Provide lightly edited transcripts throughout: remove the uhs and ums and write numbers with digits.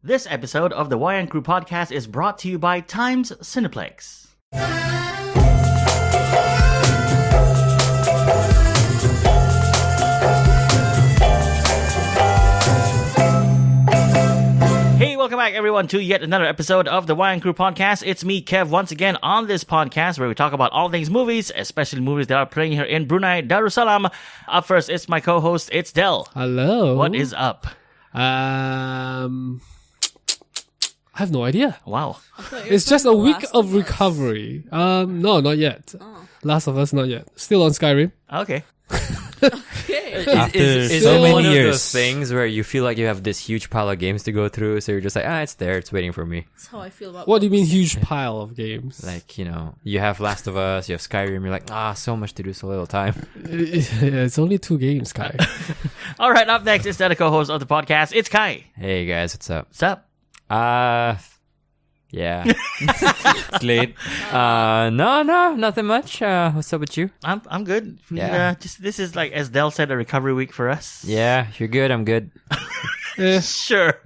This episode of the Wayang Crew podcast is brought to you by Times Cineplex. Hey, welcome back everyone to yet another episode of the Wayang Crew podcast. It's me, Kev, once again on this podcast where we talk about all things movies, especially movies that are playing here in Brunei Darussalam. Up first, it's my co-host, it's Del. Hello. What is up? I have no idea. Wow. It's just a week of recovery. No, not yet. Oh. Last of Us, not yet. Still on Skyrim. Okay. Is so it many one of years. those things where you feel like you have this huge pile of games to go through, so you're just like, it's there, it's waiting for me. That's how I feel about What do you mean books. huge pile of games? Like, you have Last of Us, you have Skyrim, you're like, so much to do, so little time. It's only 2 games, Kai. All right, up next is the co-host of the podcast, it's Kai. Hey guys, what's up? What's up? Yeah. It's late. No, nothing much. What's up with you? I'm good. Yeah. This is like, as Del said, a recovery week for us. Yeah, you're good, I'm good. Sure.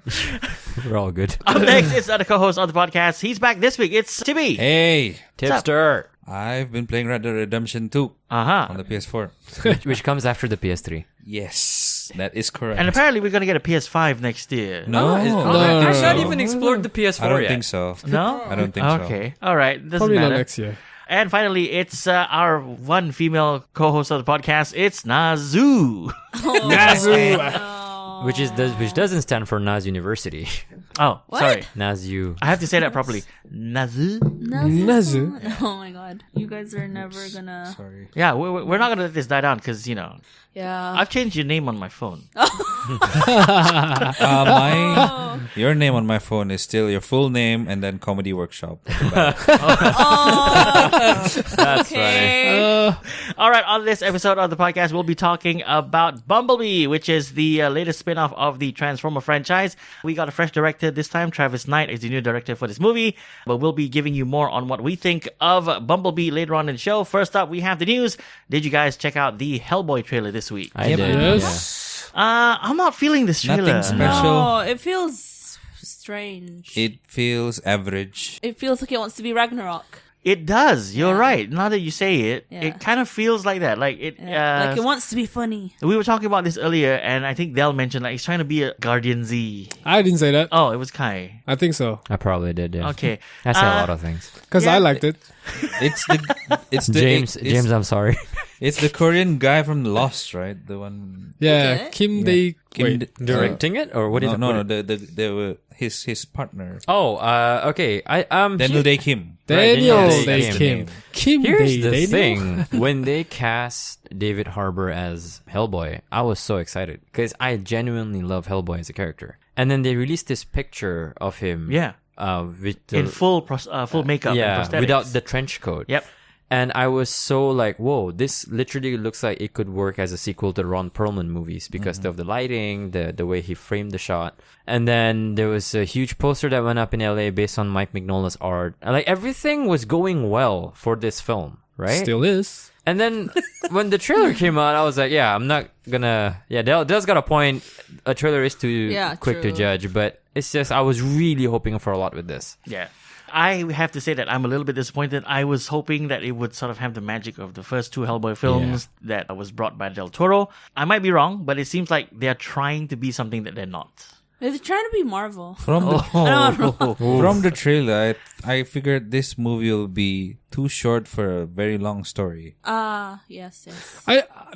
We're all good. Up next is the co-host of the podcast. He's back this week. It's Tibi. Hey, Tipster. I've been playing Red Dead Redemption 2 Uh-huh. on the PS4. which comes after the PS3. Yes, that is correct. And apparently we're going to get a PS5 next year. no, I've not even explored the PS4 I don't yet. think so. No? I don't think so. Okay. All right. Doesn't Probably matter. not next year. And finally, it's our one female co-host of the podcast. It's Nazu. Which doesn't stand for Naz University. Oh, What? sorry. Nazu. I have to say that properly. Nazu? Nazu. Oh my god. You guys are never gonna... Sorry. Yeah, we're not going to let this die down because, Yeah. I've changed your name on my phone. Your name on my phone is still your full name and then Comedy Workshop. That's Okay. All right, on this episode of the podcast, we'll be talking about Bumblebee, which is the latest spin-off of the Transformer franchise. We got a fresh director this time. Travis Knight is the new director for this movie, but we'll be giving you more on what we think of Bumblebee later on in the show. First up, we have the news. Did you guys check out the Hellboy trailer this week? I Yep. did. Yes. I'm not feeling this trailer. Nothing special. No, it feels strange. It feels average. It feels like it wants to be Ragnarok. It does. You're right. Now that you say it, Yeah. it kind of feels like that. Like it. Like it wants to be funny. We were talking about this earlier, and I think Del mentioned like he's trying to be a Guardian Z. I didn't say that. Oh, it was Kai. I think so. I probably did, yeah. Okay. I say a lot of things. Because Yeah. I liked it. It's the James, I'm sorry. It's the Korean guy from Lost, right? The one. Yeah. it? Kim Yeah. Dae... Kim Wait. D- Directing it? Or what is no, it? no, the his partner. Oh, okay. Daniel Day Kim. Daniel Daniel Dae Dae Kim. Kim Here's Dae the Daniel? thing. When they cast David Harbour as Hellboy, I was so excited because I genuinely love Hellboy as a character. And then they released this picture of him. Yeah. With the, In full makeup yeah, and prosthetics. without the trench coat. Yep. And I was so like, whoa, this literally looks like it could work as a sequel to the Ron Perlman movies because of the lighting, the way he framed the shot. And then there was a huge poster that went up in LA based on Mike Mignola's art. And like everything was going well for this film, right? Still is. And then when the trailer came out, I was like, I'm not gonna... Yeah, Del's got a point. A trailer is too quick to true. judge, but it's just, I was really hoping for a lot with this. Yeah. I have to say that I'm a little bit disappointed. I was hoping that it would sort of have the magic of the first 2 Hellboy films that was brought by Del Toro. I might be wrong, but it seems like they're trying to be something that they're not. They're trying to be Marvel. From the Oh. from the trailer, I figured this movie will be too short for a very long story. Yes.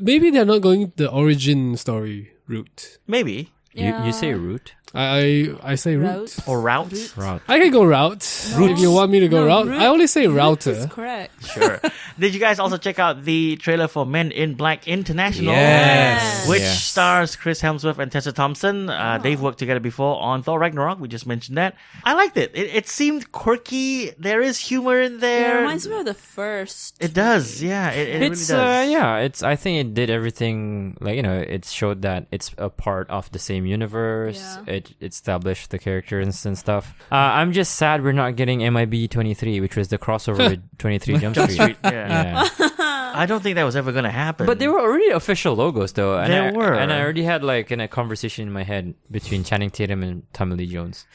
Maybe they're not going the origin story route. Maybe. You say root? I say route. Route. Or routes. Route. I can go route if you want me to go route. I only say Roots is router. correct. Sure. Did you guys also check out the trailer for Men in Black International? Yes. Which Yes. stars Chris Hemsworth and Tessa Thompson. They've worked together before on Thor Ragnarok. We just mentioned that. I liked it. It seemed quirky. There is humor in It there. reminds me of the first. It does. Yeah, it really It's does. it's I think it did everything, like, it showed that it's a part of the same universe. Yeah. It established the characters and stuff. I'm just sad we're not getting MIB 23, which was the crossover with 23 Jump Street. Yeah. Yeah. I don't think that was ever going to happen. But they were already official logos, though. And They were. And I already had like a conversation in my head between Channing Tatum and Tommy Lee Jones.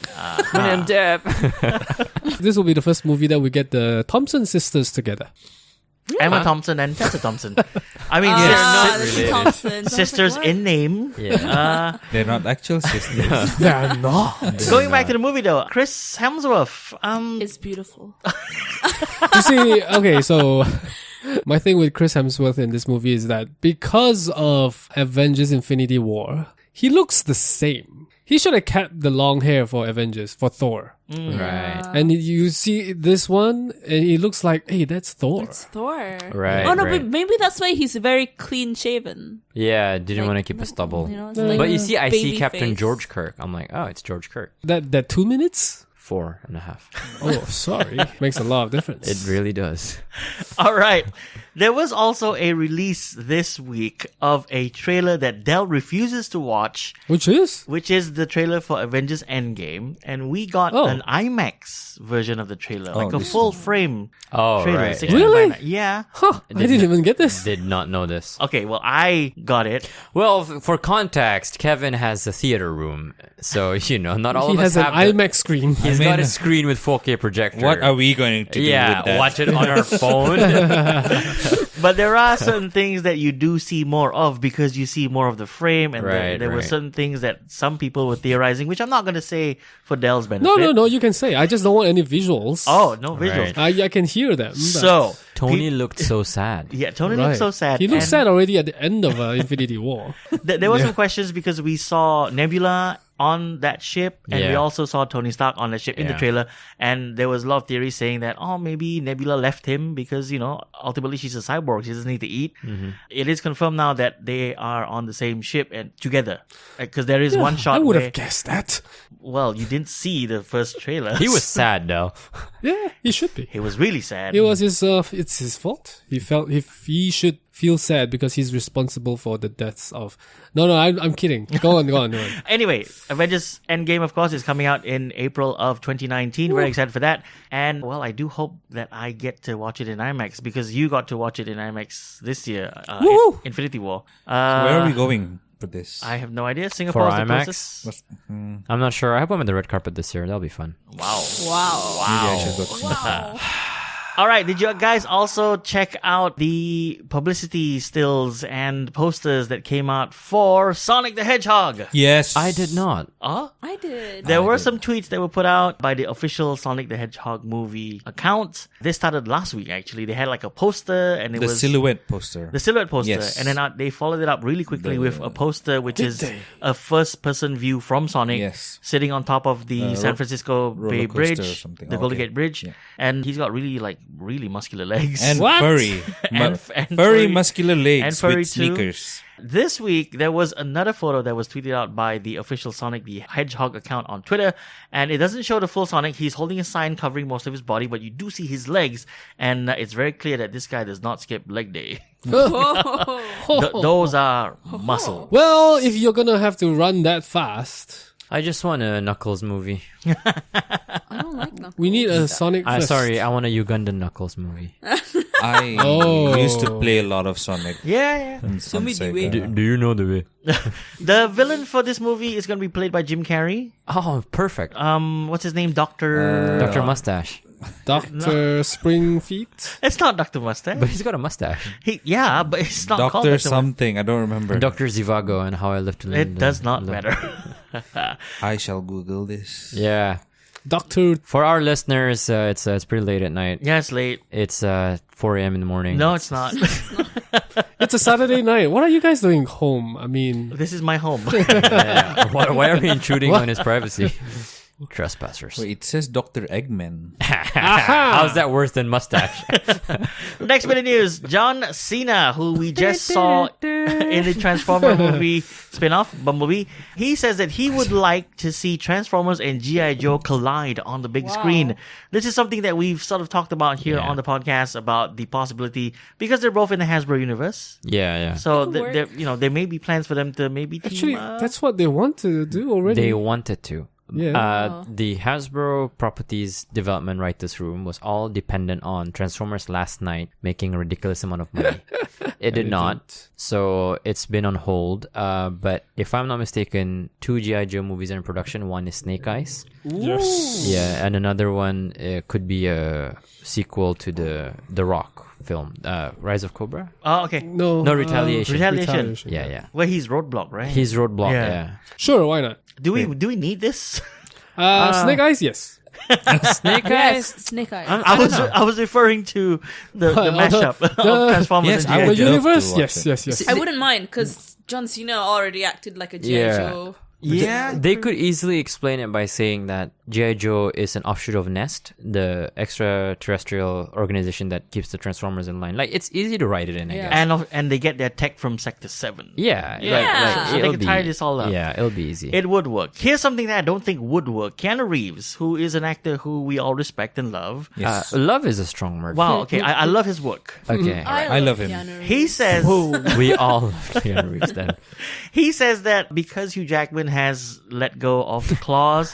When I'm deaf. This will be the first movie that we get the Thompson sisters together. Emma Thompson and Tessa Thompson. I mean, Ah, they're this is related. Thompson. So I was like, sisters what? in name. Yeah. They're not actual sisters. They're not. Going back to the movie though, Chris Hemsworth. It's beautiful. You see, okay, so my thing with Chris Hemsworth in this movie is that because of Avengers Infinity War, he looks the same. He should have kept the long hair for Avengers, for Thor. Right. And you see this one, and he looks like, hey, that's Thor. It's Thor. Right, Oh no, right. but maybe that's why he's very clean shaven. Yeah, didn't Like- want to keep a stubble. You know, it's But like But you see, I see baby Captain face. George Kirk. I'm like, oh, it's George Kirk. That 2 minutes? 4.5. Oh, sorry. Makes a lot of difference. It really does. All right. There was also a release this week of a trailer that Dell refuses to watch, Which is? which is the trailer for Avengers Endgame. And we got Oh. an IMAX version of the trailer, like a this full frame Oh, trailer. right. 16 Really? by 9. Yeah. Huh, I didn't even get this. Did not know this. Okay, well, I got it. Well, for context, Kevin has a theater room. So, not all He of has us an have IMAX screen. He's I got mean- a screen with 4K projector. What are we going to do Yeah, with that? watch it on our phone. But there are certain things that you do see more of because you see more of the frame. And Right, there were right. certain things that some people were theorizing, which I'm not going to say for Dell's benefit. No, you can say. I just don't want any visuals. Oh, no visuals. Right. I can hear them. but- So, Tony looked so sad. yeah, Tony Right. looks so sad. He looks and sad already at the end of Infinity War. There were some questions because we saw Nebula on that ship, and we Yeah. also saw Tony Stark on the ship in the Yeah. trailer. And there was a lot of theories saying that, maybe Nebula left him because, ultimately she's a cyborg. She doesn't need to eat. Mm-hmm. It is confirmed now that they are on the same ship and together. Because there is one I shot would where, have guessed that. well, you didn't see the first trailer. He was sad, though. Yeah, he should be. He was really sad. It was his. It's his fault. He felt he should feel sad because he's responsible for the deaths of. No, I'm kidding. Go on. Anyway, Avengers Endgame, of course, is coming out in April of 2019. Very excited for that. And, well, I do hope that I get to watch it in IMAX because you got to watch it in IMAX this year, Woo! Infinity War. Where are we going for this? I have no idea. Singapore is the IMAX? closest. I'm not sure. I hope I'm on the red carpet this year. That'll be fun. Wow. Wow. Maybe I should go to Singapore. All right. Did you guys also check out the publicity stills and posters that came out for Sonic the Hedgehog? Yes. I did not. I did. There were some tweets that were put out by the official Sonic the Hedgehog movie account. This started last week, actually. They had like a poster and it The was silhouette poster. the silhouette poster. Yes. And then they followed it up really quickly with a poster which is they? a first-person view from Sonic Yes. sitting on top of the San Francisco Bay roller coaster or Bridge, something. the Oh, Golden okay. Gate Bridge. Yeah. And he's got really muscular legs. and What? furry. And furry furry- muscular legs and furry with too. sneakers. This week, there was another photo that was tweeted out by the official Sonic the Hedgehog account on Twitter. And it doesn't show the full Sonic. He's holding a sign covering most of his body, but you do see his legs. And it's very clear that this guy does not skip leg day. Those are muscle. Well, if you're gonna have to run that fast, I just want a Knuckles movie. I don't like Knuckles. we need a Sonic. Fest. Sorry, I want a Ugandan Knuckles movie. I Oh. used to play a lot of Sonic. Yeah. on me the way. Sega. Do you know the way? The villain for this movie is going to be played by Jim Carrey. Oh, perfect. What's his name? Dr. Dr. Mustache. Dr. Springfeet. It's not Dr. Mustache. But he's got a mustache. But it's not called Doctor Dr. something. I don't remember. Dr. Zivago and How I Lived to Live. It does not matter. I shall Google this. Yeah. Dr. For our listeners, it's pretty late at night. Yeah, it's late. It's 4 a.m. in the morning. No, it's not. It's a Saturday night. What are you guys doing home? I mean, This is my home. Yeah. Why are we intruding on his privacy? Trespassers. Wait, it says Dr. Eggman. How's that worse than mustache? Next bit of news: John Cena, who we just saw in the Transformer movie spin-off, Bumblebee, he says that he would like to see Transformers and G.I. Joe collide on the big screen. This is something that we've sort of talked about here on the podcast about the possibility, because they're both in the Hasbro universe. Yeah. So It could work. there may be plans for them to maybe team Actually, up. that's what they want to do already. They wanted to. Yeah. The Hasbro Properties Development Writers Room was all dependent on Transformers Last Night making a ridiculous amount of money. It did not. So it's been on hold. But if I'm not mistaken, 2 G.I. Joe movies are in production. One is Snake Eyes. Yes. Yeah, and another one could be a sequel to the Rock film, Rise of Cobra. Oh, okay. No, Retaliation. Retaliation. Yeah. Where he's Roadblock, right? He's Roadblock, Yeah. yeah. Sure, why not? Do we need this? Snake Eyes, yes. Snake Yes, Eyes? Snake Eyes. I was referring to the mashup of Transformers Yes, and I G.I. would The Joe. love to universe, watch yes, it. yes. I wouldn't mind because John Cena already acted like a G.I. Yeah. Joe. Yeah, They could easily explain it by saying that G.I. Joe is an offshoot of Nest, the extraterrestrial organization that keeps the Transformers in line. Like, it's easy to write it in, I Yeah. guess. and they get their tech from Sector 7. Yeah. Yeah. So they it'll can tie this all up. Yeah, it'll be easy. It would work. Here's something that I don't think would work. Keanu Reeves, who is an actor who we all respect and love. Yes. Love is a strong word. Wow, okay, I love his work. Okay. I love him. Keanu He Reeves. says We all love Keanu Reeves then. he says that because Hugh Jackman has let go of the claws,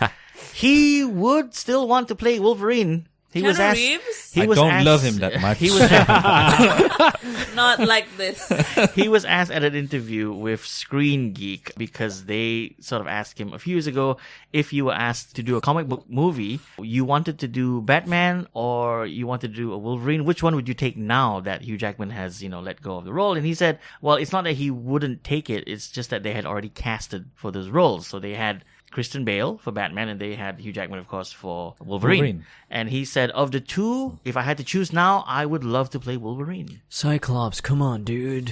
he would still want to play Wolverine. He was Keanu asked. Reeves? He I was don't asked- love him that much. He was Not like this. he was asked at an interview with Screen Geek because they sort of asked him a few years ago, if you were asked to do a comic book movie, you wanted to do Batman or you wanted to do a Wolverine, which one would you take now that Hugh Jackman has, let go of the role? And he said, well, it's not that he wouldn't take it, it's just that they had already casted for those roles. So they had Christian Bale for Batman, and they had Hugh Jackman, of course, for Wolverine. And he said, of the two, if I had to choose now, I would love to play Wolverine. Cyclops, come on, dude.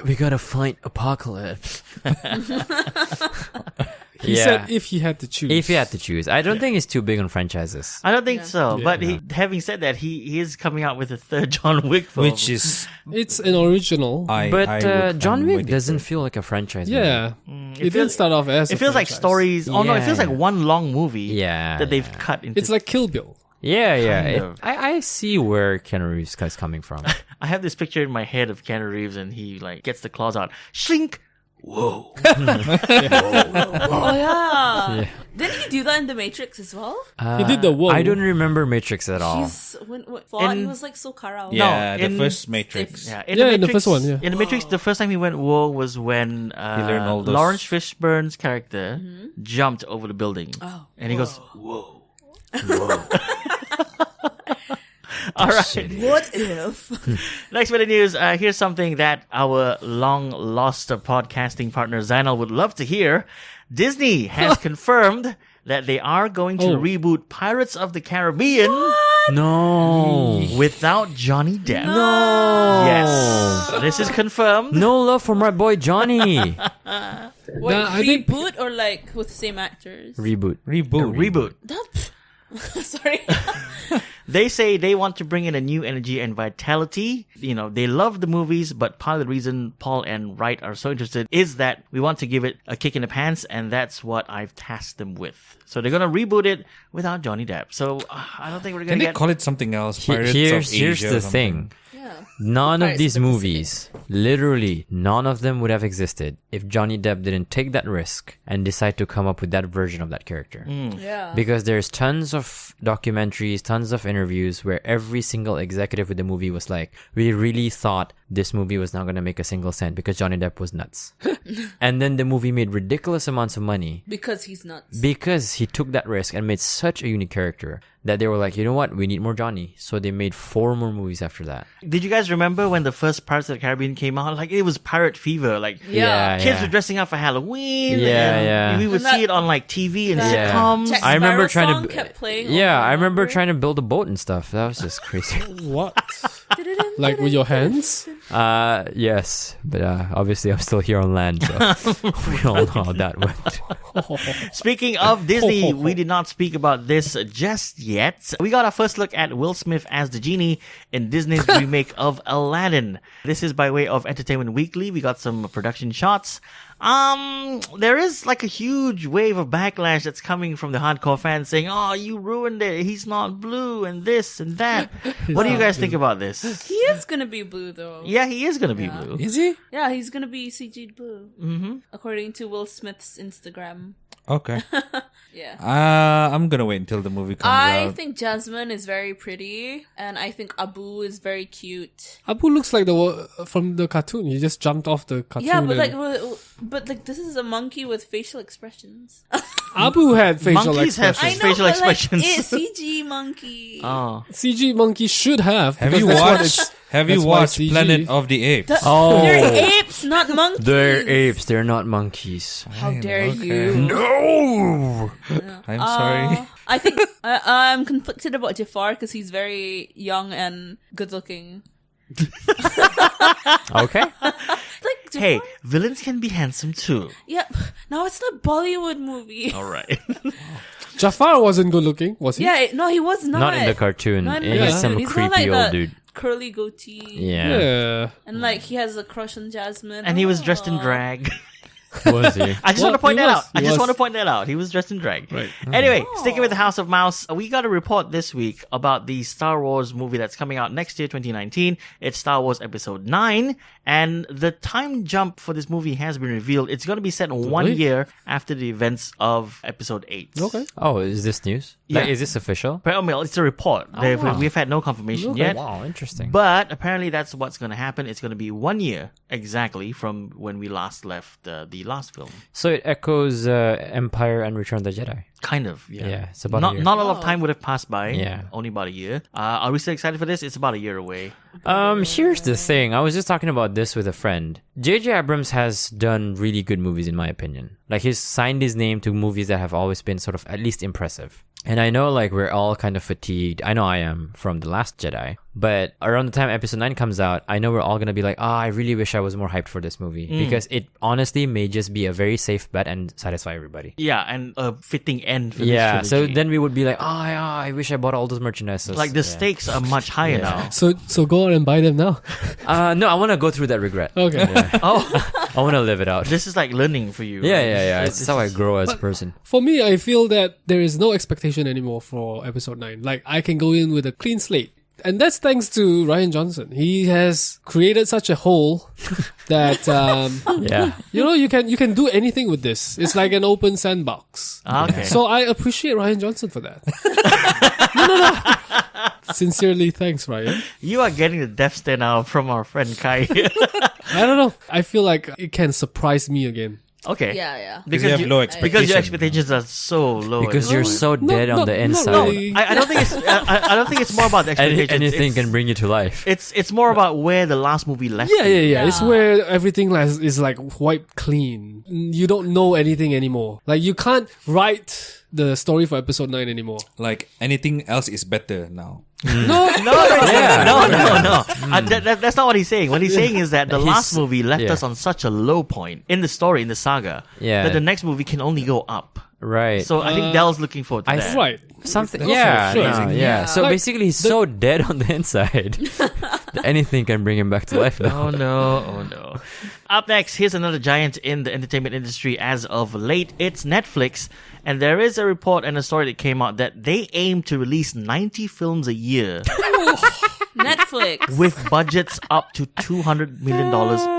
We gotta fight Apocalypse. He said if he had to choose. If he had to choose. I don't think he's too big on franchises. I don't think so. Yeah. But having said that, he is coming out with a third John Wick film. Which is It's an original. But John Wick doesn't feel like a franchise. Yeah. it It didn't feels- start off as It a feels like franchise. stories. Oh no, it feels Yeah. like one long movie. Yeah, that they've yeah. cut into. It's like Kill Bill. Yeah. Kind of. I see where Keanu Reeves is coming from. I have this picture in my head of Keanu Reeves, and he gets the claws out. Shrink. Whoa. Oh yeah. Didn't he do that in The Matrix as well? He did the whoa. I don't remember Matrix at all. He's when fought, he In- was like so karao. Yeah, in- the first Matrix. Yeah, in the first one, yeah. In the Matrix, the first time he went whoa was when learned all those- Lawrence Fishburne's character jumped over the building, Oh, and he goes whoa. All right. What if? Next bit of news. Here's something that our long-lost podcasting partner Zainal would love to hear. Disney has confirmed that they are going to reboot Pirates of the Caribbean No. without Johnny Depp. No. Yes, this is confirmed. No love for my boy Johnny. Wait, Nah, I think- reboot or like with the same actors? Reboot. Reboot. Sorry. They say they want to bring in a new energy and vitality. They love the movies, but part of the reason Paul and Wright are so interested is that we want to give it a kick in the pants, and that's what I've tasked them with. So they're going to reboot it without Johnny Depp. So I don't think we're going Can to they get... call it something else? Pirates Here's of Asia or the something? thing. Yeah. None of Pirates these of the movies, literally none of them would have existed if Johnny Depp didn't take that risk and decide to come up with that version of that character. Yeah. Because there's tons of documentaries, tons of interviews where every single executive with the movie was like, we really thought this movie was not going to make a single cent because Johnny Depp was nuts. And then the movie made ridiculous amounts of money Because he's nuts. because he took that risk and made such a unique character that they were like, you know what, we need more Johnny. So they made 4 more movies after that. Did you guys remember when the first Pirates of the Caribbean came out? It was pirate fever. Yeah. Kids were dressing up for Halloween. Yeah, and yeah. we would And that- see it on TV and that sitcoms. Jack I remember Sparrow trying to song kept playing. Yeah, over I and remember over. trying to build a boat and stuff. That was just crazy. What? Like with your hands? Yes, but obviously I'm still here on land, so we all know how that went. Speaking of Disney, we did not speak about this just yet. We got our first look at Will Smith as the genie in Disney's remake of Aladdin. This is by way of Entertainment Weekly. We got some production shots. There is like a huge wave of backlash that's coming from the hardcore fans saying, "Oh, you ruined it. He's not blue and this and that." What do you guys think about this? He is gonna be blue though. Yeah, he is gonna be blue. Is he? Yeah, he's gonna be CG blue. According to Will Smith's Instagram. Okay. Yeah. I'm gonna wait until the movie comes I out. think Jasmine is very pretty, and I think Abu is very cute. Abu looks like from the cartoon. He just jumped off the cartoon. Yeah, but and- like this is a monkey with facial expressions. Abu had facial Monkeys have expressions. facial but expressions. Like, it's CG monkey. Oh. CG monkey should have. Have because you that's what watched? it's- Have you that's why watched CG. Planet of the Apes? Oh. They're apes, not monkeys. They're apes. They're not monkeys. How dare Okay. you? No. I'm sorry. I think I'm conflicted about Jafar because he's very young and good looking. Okay. Like Jafar, Hey, villains can be handsome too. yeah. Now it's a Bollywood movie. All right. Jafar wasn't good looking, was he? Yeah, no, he was not. Not in the cartoon. Not in the He's cartoon. some He's not creepy like old that dude. curly goatee. Yeah. Yeah. And like he has a crush on Jasmine. And he was dressed in Oh. drag. Was he? I just Well, want to point he that was. out. I He just was. want to point that out. He was dressed in drag. Right. Anyway, sticking with the House of Mouse, we got a report this week about the Star Wars movie that's coming out next year, 2019. It's Star Wars Episode 9, and the time jump for this movie has been revealed. It's going to be set 1 Really? year after the events of Episode 8. Okay. Oh, is this news? Yeah. Like, is this official? But, I mean, it's a report. wow. We've had no confirmation Okay. yet. Wow, interesting. But apparently that's what's going to happen. It's going to be 1 year exactly from when we last left the last film. So it echoes Empire and Return of the Jedi. Kind of, yeah. Yeah, it's about a not year. not a lot of time would have passed by. Yeah. Only about a year. Are we still excited for this? It's about a year away. Here's the thing. I was just talking about this with a friend. J.J. Abrams has done really good movies, in my opinion. Like, he's signed his name to movies that have always been sort of at least impressive. And I know, like, we're all kind of fatigued. I know I am from The Last Jedi. But around the time Episode 9 comes out, I know we're all going to be like, I really wish I was more hyped for this movie. Because it honestly may just be a very safe bet and satisfy everybody. Yeah, and a fitting end for Yeah, this so trilogy. then we would be like, I wish I bought all those merchandise. like the stakes are much higher now. So go on and buy them now. No, I want to go through that regret. Okay. Oh, I want to live it out. this is like learning for you. Yeah. right? It's how I grow as a person. For me, I feel that there is no expectation anymore for Episode 9. Like, I can go in with a clean slate. And that's thanks to Rian Johnson. He has created such a hole that, Yeah. you can do anything with this. It's like an open sandbox. Okay. So I appreciate Rian Johnson for that. No. Sincerely, thanks, Ryan. You are getting the death stare now from our friend Kai. I don't know. I feel like it can surprise me again. Okay. Yeah. Because you have low expectations. Because your expectations are so low. Because at you're this so dead on the inside. Not really. point. I don't think it's. I don't think it's more about the expectations. Anything It's- can bring you to life. It's more about where the last movie left. Yeah. you. It's where everything is like wiped clean. You don't know anything anymore. Like, you can't write the story for Episode 9 anymore. Like anything else is better now. No. No. That's not what he's saying. What he's saying is that the last movie left yeah. us on such a low point in the story, in the saga, Yeah. that the next movie can only go up. Right. So I think Dell's looking forward to that. Right. Something. Okay, Yeah. sure. No, yeah. So Like, basically, he's so dead on the inside that anything can bring him back to life now. Oh no. Up next, here's another giant in the entertainment industry as of late. It's Netflix. And there is a report and a story that came out that they aim to release 90 films a year Netflix. with budgets up to $200 million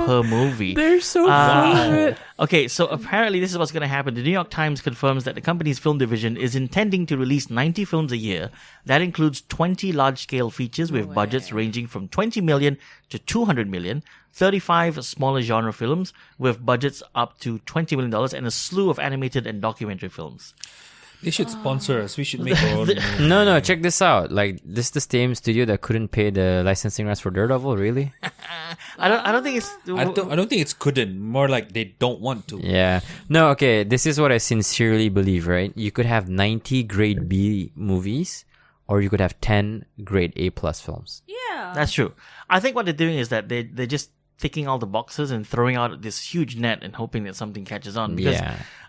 per movie. They're so fun. Okay, so apparently this is what's going to happen. The New York Times confirms that the company's film division is intending to release 90 films a year. That includes 20 large-scale features with budgets ranging from 20 million to 200 million, 35 smaller genre films with budgets up to $20 million, and a slew of animated and documentary films. They should sponsor us. We should make our own movie. No, check this out. Like, this is the same studio that couldn't pay the licensing rights for Daredevil, really? I don't think it's... I don't think it's couldn't. More like they don't want to. Yeah. No, okay. This is what I sincerely believe, right? You could have 90 grade B movies, or you could have 10 grade A plus films. Yeah. Yeah. That's true. I think what they're doing is that they're just ticking all the boxes and throwing out this huge net and hoping that something catches on. Because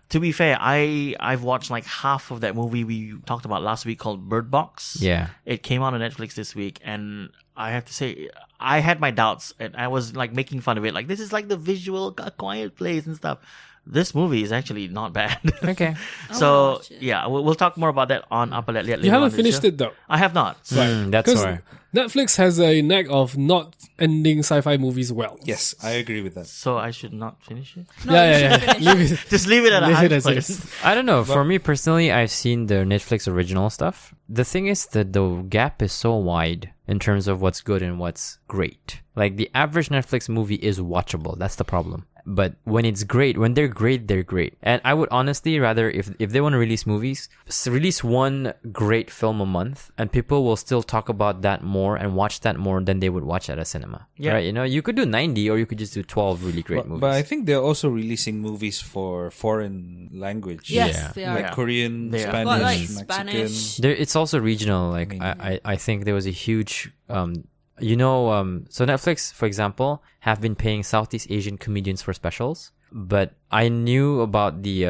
to be fair, I've watched like half of that movie we talked about last week called Bird Box. Yeah. It came out on Netflix this week, and I have to say, I had my doubts, and I was like making fun of it. Like, this is like the visual, A Quiet Place and stuff. This movie is actually not bad. Okay. So, watch it. yeah, we'll talk more about that on Upper Liat Liat. You haven't finished it though. I have not. That's Because why. Netflix has a knack of not ending sci-fi movies well. Yes, I agree with that. So I should not finish it? No, you should finish it. Leave it. Just leave it at a Leave high it as place. is. I don't know. For me personally, I've seen the Netflix original stuff. The thing is that the gap is so wide in terms of what's good and what's great. Like, the average Netflix movie is watchable. That's the problem. But when it's great, when they're great, they're great. And I would honestly rather, if they want to release movies, release one great film a month, and people will still talk about that more and watch that more than they would watch at a cinema. Yeah. Right? You know, you could do 90 or you could just do 12 really great movies. But I think they're also releasing movies for foreign language. Yes, Yeah. they are. Like Korean, They are. Spanish, Well, like Mexican. Spanish. It's also regional. Like, I think there was a huge so Netflix, for example, have been paying Southeast Asian comedians for specials, but I knew about the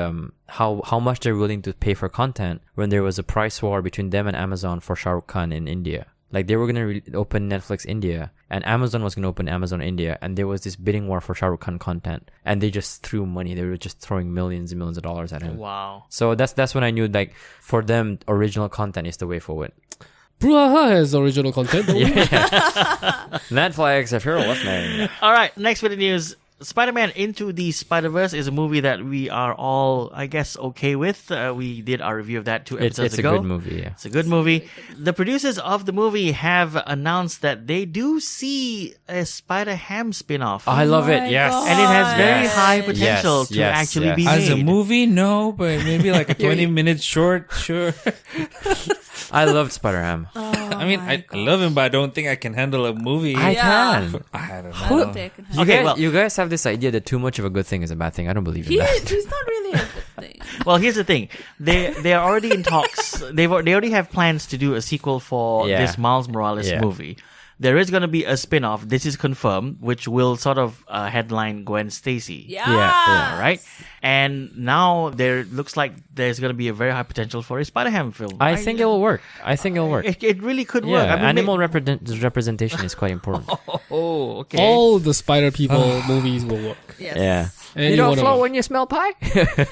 how much they're willing to pay for content when there was a price war between them and Amazon for Shah Rukh Khan in India. Like, they were gonna open Netflix India, and Amazon was gonna open Amazon India, and there was this bidding war for Shah Rukh Khan content, and they just threw money. They were just throwing millions and millions of dollars at him. Wow. So that's when I knew, like, for them, original content is the way forward. Brouhaha has original content. Don't we? Netflix, if you're listening. All right, next bit of news. Spider-Man Into the Spider-Verse is a movie that we are all, I guess, okay with. We did our review of that 2 episodes It's ago. a good movie, yeah. It's a good movie. The producers of the movie have announced that they do see a Spider-Ham spin-off. I love it, my yes. God. And it has very Yes. high potential Yes, to yes, actually yes. be As a made. movie, no, but maybe like a 20-minute short, sure. I loved Spider-Ham. I mean, I love him, but I don't think I can handle a movie. I Yeah. can. I don't I know. don't think I can Okay, guys, well- you guys have this idea that too much of a good thing is a bad thing. I don't believe in that. He's not really a good thing. Well, here's the thing. They are already in talks. They already have plans to do a sequel for Yeah. this Miles Morales Yeah. movie. There is going to be a spin-off. This is confirmed, which will sort of headline Gwen Stacy. Yeah. All right. And now there looks like there's going to be a very high potential for a Spider-Ham film. I think it will work. I think it'll work. It really could Yeah, work. I mean, animal representation is quite important. Oh, okay. All the Spider People movies will work. Yes. Yeah. Any You don't one of float them. when you smell pie?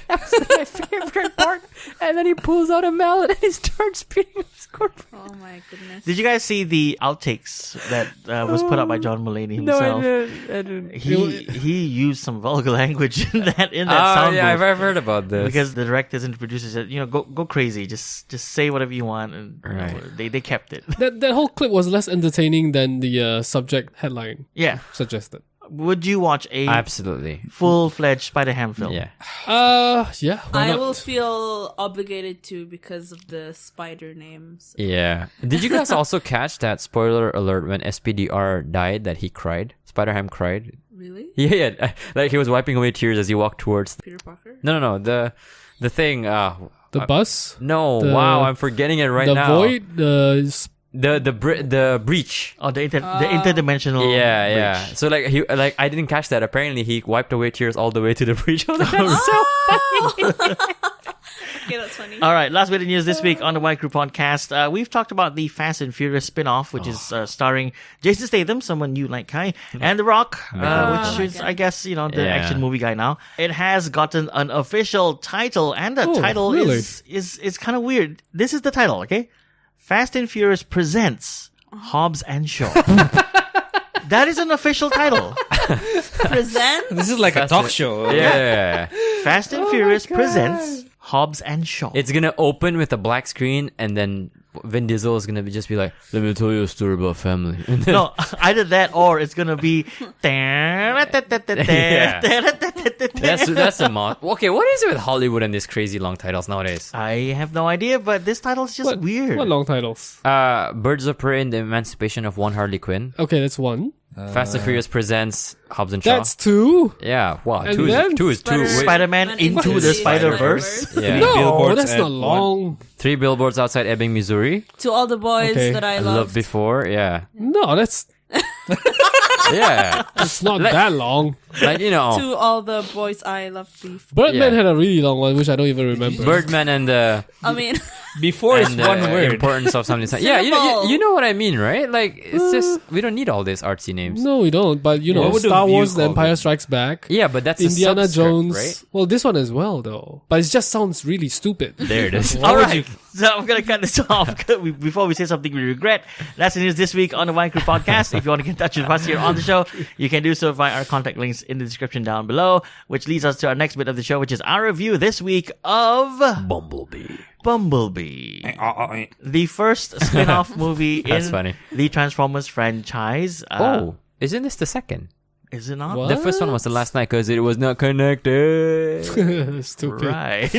That's my favorite part. And then he pulls out a mallet and he starts spitting his corpse. Oh my goodness. Did you guys see the outtakes that was put up by John Mulaney himself? I didn't. He used some vulgar language in that sound yeah, booth. I've heard about this. Because the directors and producers said, go crazy, just say whatever you want, and Right. they kept it. That whole clip was less entertaining than the subject headline Yeah. suggested. Would you watch a Absolutely. full-fledged Spider-Ham film? Yeah. Yeah. Why I not? will feel obligated to because of the spider names. Yeah. Did you guys also catch that spoiler alert when SPDR died that he cried? Spider-Ham cried. Really? Yeah. Like he was wiping away tears as he walked towards. Peter Parker? No. The thing. The bus, No. The- Wow. I'm forgetting it right the now. void, The breach. Oh, the interdimensional. Yeah. bridge. So like I didn't catch that. Apparently he wiped away tears all the way to the breach. I was like, that's so funny. Okay, that's funny. All right, last bit of news this week on the Wayang Crew podcast. We've talked about the Fast and Furious spin-off, which is starring Jason Statham, someone you like, Kai, and The Rock, which is, I guess, the Yeah. action movie guy now. It has gotten an official title, and the Oh, title really? is kind of weird. This is the title, okay? Fast and Furious presents Hobbs and Shaw. That is an official title. Present? This is like a talk show. Yeah. Fast and Furious presents Hobbs and Shaw. It's gonna open with a black screen, and then Vin Diesel is gonna just be like, "Let me tell you a story about family." And then, No, either that or it's gonna be. that's a mod. Okay, what is it with Hollywood and these crazy long titles nowadays? I have no idea, but this title is just weird. What long titles? Birds of Prey and the Emancipation of One Harley Quinn. Okay, that's one. Fast and Furious presents Hobbs and Shaw. That's 2. Yeah, wow. And Two then is two. Wait, Spider-Man Into the Spider-Verse. yeah. No, Billboards that's at not long. 3 billboards outside Ebbing, Missouri. To all the boys Okay. that I I loved. loved before. Yeah, No, that's yeah. not that long. Like To all the boys I loved before. Birdman Yeah. had a really long one, which I don't even remember. Birdman and the I mean, Before is and the one word. importance of something. Yeah, Syllable. you know what I mean, right? Like it's just we don't need all these artsy names. No, we don't. But you know, What would Star have you Wars: The called Empire it? Strikes Back. Yeah, but that's Indiana a subscript, Jones. right? Well, this one as well, though. But it just sounds really stupid. There it is. All right, so I'm gonna cut this off before we say something we regret. That's the news this week on the Wayang Crew podcast. If you want to get in touch with us here on the show, you can do so via our contact links in the description down below, which leads us to our next bit of the show, which is our review this week of Bumblebee, the first spin-off movie That's in funny. the Transformers franchise. Oh, isn't this the second? Is it not? What? The first one was the last night because it was not connected. Stupid. Right.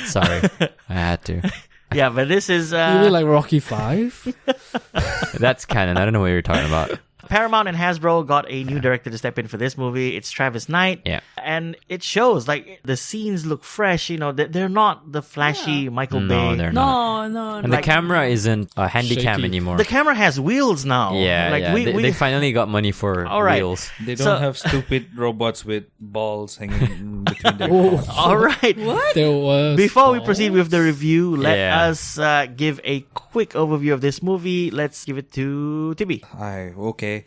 Sorry, I had to. Yeah, but this is You mean like Rocky 5? That's canon. I don't know what you're talking about. Paramount and Hasbro got a new director to step in for this movie. It's Travis Knight. Yeah. And it shows, like, the scenes look fresh. You know, they're not the flashy Michael No, Bay. they're not. no. And the camera isn't a handy cam Shaky. anymore. The camera has wheels now. Yeah, like, yeah. They finally got money for All right. wheels. They don't So- have stupid robots with balls hanging in between their Oh. paws. All right. What? There was. Before we proceed with the review, let Yeah. us give a quick overview of this movie. Let's give it to Tibi. Okay.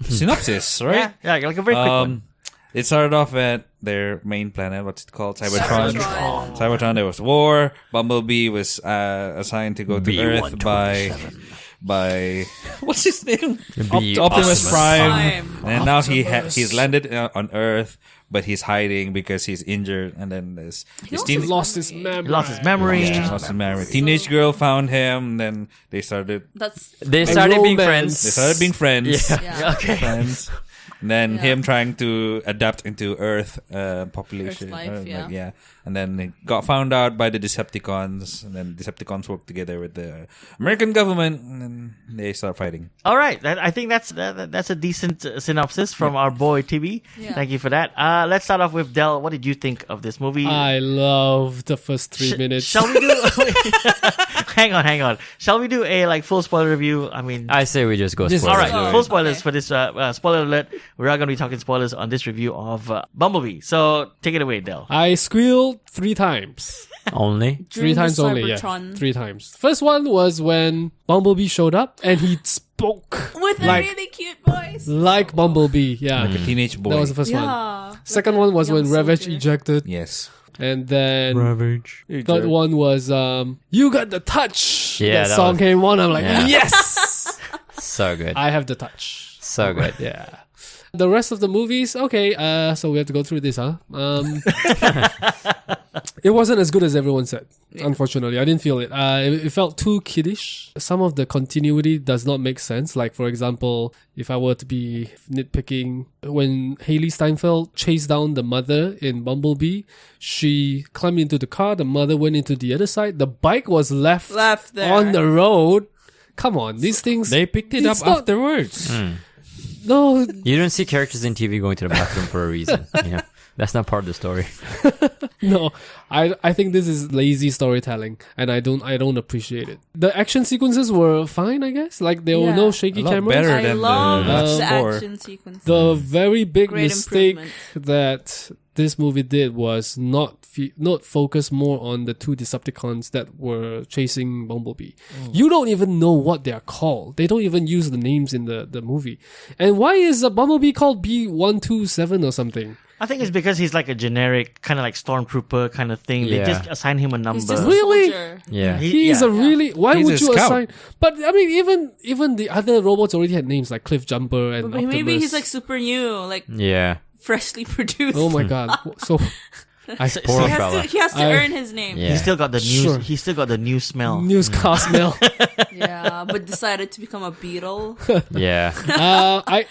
Synopsis, right? Yeah, like a very quick one. It started off at their main planet. What's it called? Cybertron. Cybertron. Cybertron. There was war. Bumblebee was assigned to go to Earth by what's his name? Optimus Prime. Prime. And now he's landed on Earth, but he's hiding because he's injured. And then his He lost his memory. He lost his memory. lost his memory. Teenage girl found him. Then they started They started being romance. friends. friends. Yeah. Yeah. Okay. Friends. And then him trying to adapt into Earth population. Earth life, yeah. And then they got found out by the Decepticons. And then Decepticons worked together with the American government. And then they start fighting. All right. I think that's a decent synopsis from our boy Tibi. Yeah. Thank you for that. Let's start off with Del. What did you think of this movie? I love the first 3 minutes. Shall we do? hang on. Shall we do a full spoiler review? I mean, I say we just go Just- spoiler. all right, Sorry. full spoilers Okay. for this. Spoiler alert: we are going to be talking spoilers on this review of Bumblebee. So take it away, Del. I squealed 3 times. Only? Three During the times only, yeah. Cybertron. 3 times. First one was when Bumblebee showed up and he spoke With a like really cute voice. like Bumblebee. Yeah, Like a teenage boy. that was the first one. Yeah. Second one was when Young Ravage soldier. ejected, Yes. and then Ravage. third one was "You Got the Touch." Yeah, that that song was- came on. I'm like, Yeah. yes, So good. I have the touch. So good. Yeah. The rest of the movies, okay. So we have to go through this, huh? It wasn't as good as everyone said. Unfortunately, I didn't feel it. It felt too kiddish. Some of the continuity does not make sense. Like, for example, if I were to be nitpicking, when Haley Steinfeld chased down the mother in Bumblebee, she climbed into the car. The mother went into the other side. The bike was left there. on the road. Come on, these things. They picked it up It's not- afterwards. No, You don't see characters in TV going to the bathroom for a reason. You know? That's not part of the story. no. I think this is lazy storytelling, and I don't appreciate it. The action sequences were fine, I guess. Like there were no Yeah. shaky A lot cameras. better I than the love last the four. action sequence. The very big Great mistake improvement. that this movie did was not focus more on the 2 Decepticons that were chasing Bumblebee. You don't even know what they are called. They don't even use the names in the movie. And why is a Bumblebee called B127 or something? I think it's because he's like a generic kind of like stormtrooper kind of thing. They Yeah. just assign him a number. He's just Really? a soldier. Yeah. He's a really. Why He's would a you scout. assign? But I mean, even the other robots already had names like Cliff Jumper and But maybe Optimus. he's like super new, like Yeah. freshly produced. Oh my god! So I Poor He has fella. to, he has to I- earn his name. Yeah. He's still got the new. Sure. He's still got the new smell. news cast smell. Yeah, but decided to become a beetle. Yeah.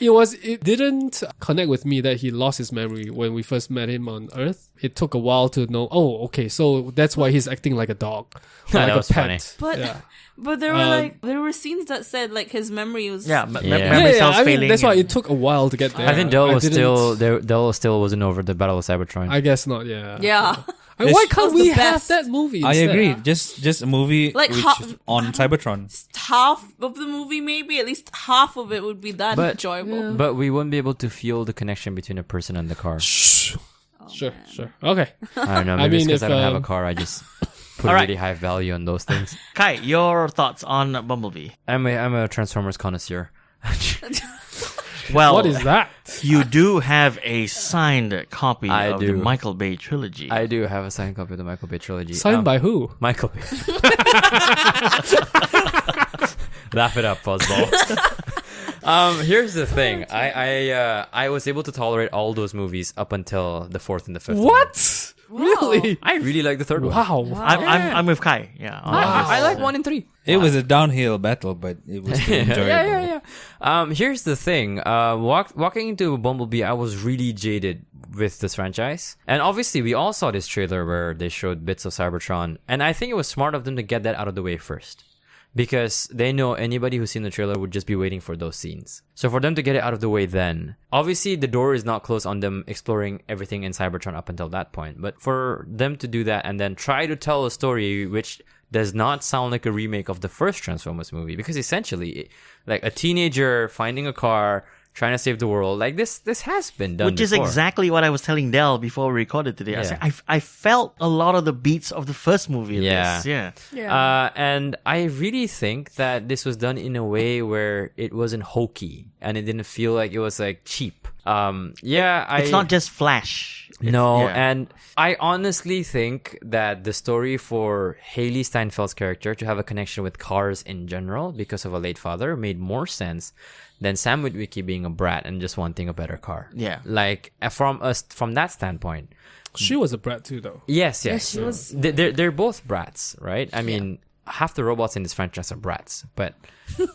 It didn't connect with me that he lost his memory when we first met him on Earth. it took a while to know, oh, okay, so that's why he's acting like a dog. Or That like was a pet. funny. But Yeah. but there were there were scenes that said like his memory was memory Yeah, cells I mean, failing. that's why and- it took a while to get there. I think Dell was didn't- still wasn't over the Battle of Cybertron. I guess not, yeah. yeah. I mean, why This can't was we the have best. that movie I instead? agree. Just a movie Like which how- is on Cybertron. Half of the movie, maybe at least half of it would be that But- enjoyable. But we wouldn't be able to feel the connection between a person and the car. Sure. Okay. I don't know. I Maybe mean, it's because if, I don't have a um, car. I just put All right. really high value on those things. Kai, your thoughts on Bumblebee? I'm a Transformers connoisseur. Well, What is that? you do have a signed copy I of the do. Michael Bay trilogy. I do have a signed copy of the Michael Bay trilogy. Signed by who? Michael Bay. Laugh it up, Fuzzball. Here's the thing. I was able to tolerate all those movies up until the fourth and the fifth. one. What? Really? I really like the third one. Wow. I'm with Kai. Yeah. on this. I like 1 and 3. It was a downhill battle, but it was still enjoyable. Yeah. Here's the thing. Walking into Bumblebee, I was really jaded with this franchise. And obviously, we all saw this trailer where they showed bits of Cybertron. And I think it was smart of them to get that out of the way first. Because they know anybody who's seen the trailer would just be waiting for those scenes. So for them to get it out of the way then, obviously the door is not closed on them exploring everything in Cybertron up until that point. But for them to do that and then try to tell a story which does not sound like a remake of the first Transformers movie, because essentially, like a teenager finding a car, trying to save the world, like this has been done Which is before. exactly what I was telling Dell before we recorded today. I Yeah. said, I felt a lot of the beats of the first movie. In Yeah. this. Yeah. yeah. And I really think that this was done in a way where it wasn't hokey and it didn't feel like it was like cheap. It's not just Flash. No, Yeah. and I honestly think that the story for Haley Steinfeld's character to have a connection with cars in general because of a late father made more sense than Sam Witwicky being a brat and just wanting a better car. Yeah. Like from that standpoint. She was a brat too, though. Yes. she was- They're both brats, right? I mean, half the robots in this franchise are brats, but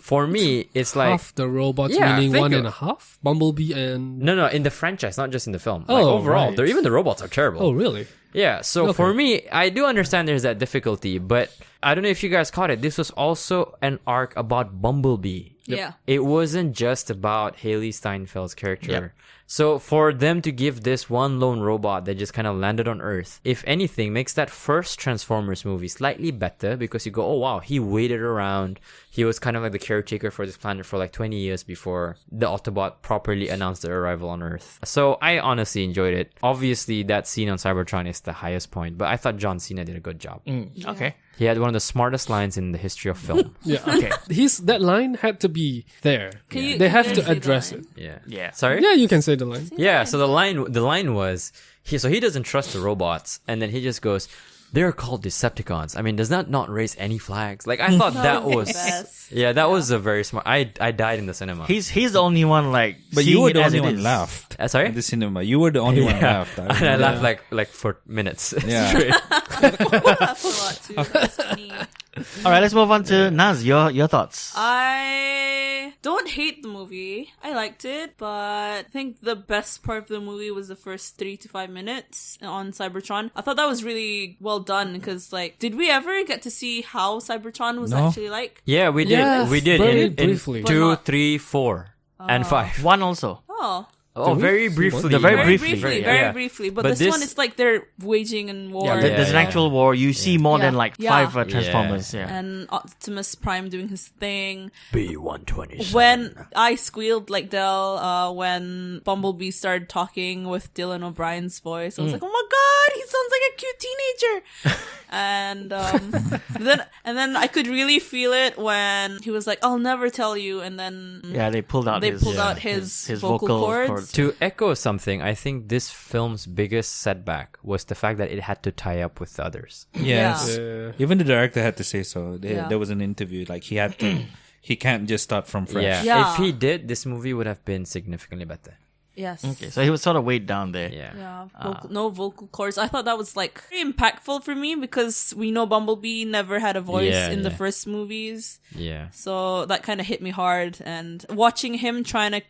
for me, it's like Half the robots, Yeah, meaning think one of- and a half? Bumblebee and... no, in the franchise, not just in the film. Oh, like overall, right. even the robots are terrible. Oh, really? Yeah, so Okay. for me, I do understand there's that difficulty, but I don't know if you guys caught it. This was also an arc about Bumblebee. Yeah. It wasn't just about Haley Steinfeld's character. Yep. So for them to give this one lone robot that just kind of landed on Earth, if anything, makes that first Transformers movie slightly better because you go, oh wow, he waited around. He was kind of like the caretaker for this planet for like 20 years before the Autobot properly announced their arrival on Earth. So I honestly enjoyed it. Obviously, that scene on Cybertron is the highest point, but I thought John Cena did a good job. Okay. He had one of the smartest lines in the history of film. Yeah. Okay. That line had to be there. Can They you have guys to say the address line? it. Yeah. Yeah. Sorry? Yeah, you can say the line. Yeah, so the line was he doesn't trust the robots, and then he just goes, "They're called Decepticons." I mean, does that not raise any flags? Like I thought that was best. that was a very smart. I died in the cinema. He's the only one like. But seeing you were it the as only it one is. laughed Sorry? at the cinema. You were the only one laughed. and I laughed like for minutes. Yeah. straight. That's a lot too. That's funny. All right, let's move on to Naz. Your thoughts. I don't hate the movie. I liked it, but I think the best part of the movie was the first 3 to 5 minutes on Cybertron. I thought that was really well done because, like, did we ever get to see how Cybertron was No. actually like? Yeah, we did. Yes, We did very in briefly. 2, But not- 3, 4, and 5. One also. Oh. Oh, we very see briefly. one? The very Very briefly, briefly, yeah. very briefly. But this one is like they're waging a war. Yeah, there's an yeah. actual war. You see more than Yeah. like Yeah. 5 Transformers. Yeah. And Optimus Prime doing his thing. B-127. When I squealed like Del, when Bumblebee started talking with Dylan O'Brien's voice, I was like, "Oh my god, he sounds like a cute teenager!" and then I could really feel it when he was like, "I'll never tell you," and then Yeah, they pulled out his vocal cords. To echo something, I think this film's biggest setback was the fact that it had to tie up with the others. Yes. Yeah. Even the director had to say so. Yeah. There was an interview. Like he had to. He can't just start from fresh. Yeah. Yeah. If he did, this movie would have been significantly better. Yes. Okay, so he was sort of weighed down there. Yeah. Yeah, no vocal cords. I thought that was like very impactful for me because we know Bumblebee never had a voice Yeah, in the yeah. first movies. Yeah. So that kind of hit me hard. And watching him trying to